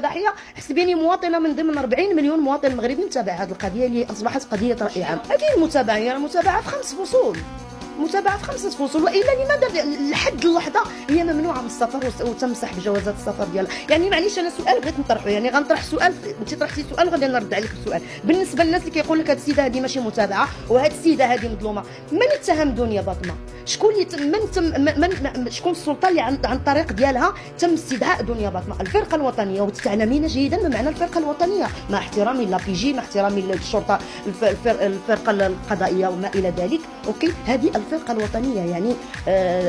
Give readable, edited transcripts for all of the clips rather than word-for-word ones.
ضحيه. حسبيني مواطنه من ضمن 40 مليون مواطن مغربي متابع هذه القضيه اللي اصبحت قضيه راي عام. هذه المتابعه هي متابعه في 5 فصول، متابعه في 5 فصول، والا لماذا لحد اللحظه هي ممنوعه من السفر وتم سحب جوازات السفر ديالها؟ يعني معليش انا سؤال بغيت نطرحه، يعني غنطرح سؤال، انت طرحتي سؤال وغادي نرد عليك السؤال. بالنسبه للناس اللي كيقول لك هذه السيده هذه ماشي متابعه وهذه السيده هذه مظلومه، من اتهم دنيا باطمه؟ شكون اللي شكون السلطه اللي عن طريق ديالها تم استدعاء دنيا باطمه؟ الفرقه الوطنيه، وتعلمين جيدا ما معنى الفرقه الوطنيه، مع احترامي لابيجي، مع احترامي للشرطه الفرقه القضائيه وما الى ذلك. اوكي، هذه الفرقه الوطنيه يعني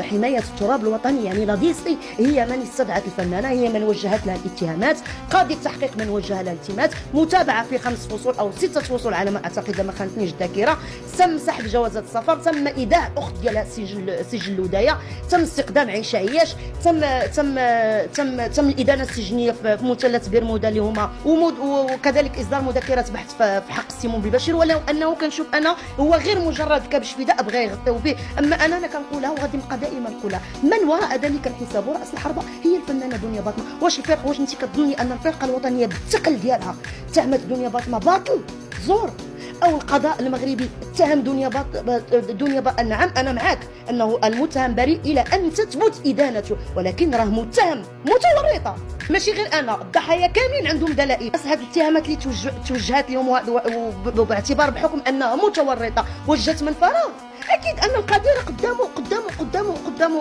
حمايه التراب الوطني، يعني لا دي سي هي من استدعت الفنانه، هي من وجهت لها الاتهامات، قاضي التحقيق من وجه لها الاتهامات، متابعه في 5 فصول او 6 فصول على ما اعتقد ما خانتنيش الذاكره، تم سحب جوازات السفر، تم ايداع الاخت ديالها سجن الولايه، تم استقدام عيشه عياش، تم الادانه السجنيه في مثلث برمودا اللي هما، وكذلك اصدار مذكرات بحث في حق سيمون بالبشير، ولو انه كنشوف انا هو غير مجرد كبش فداء بغى يغطيو به. اما انا كنقولها وغادي نبقى دائما نقولها، من وراء ذلك الحساب وراس الحربه هي الفنانه دنيا باطمه. واش انت كتظني ان الفرقه الوطنيه بالثقل ديالها اتهمت دنيا باطمه باطل زور، او القضاء المغربي اتهم دنيا باطمه؟ نعم انا معك انه المتهم بريء الى ان تثبت ادانته، ولكن راه متهم متورطه، ماشي غير انا، الضحايا كاملين عندهم دلائل. بس هذه الاتهامات اللي توجهت لهم باعتبار بحكم انها متورطه وجهت من فراغ، اكيد ان القضيه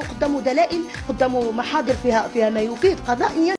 قدامه دلائل، قدامه محاضر فيها ما يفيد قضائيا.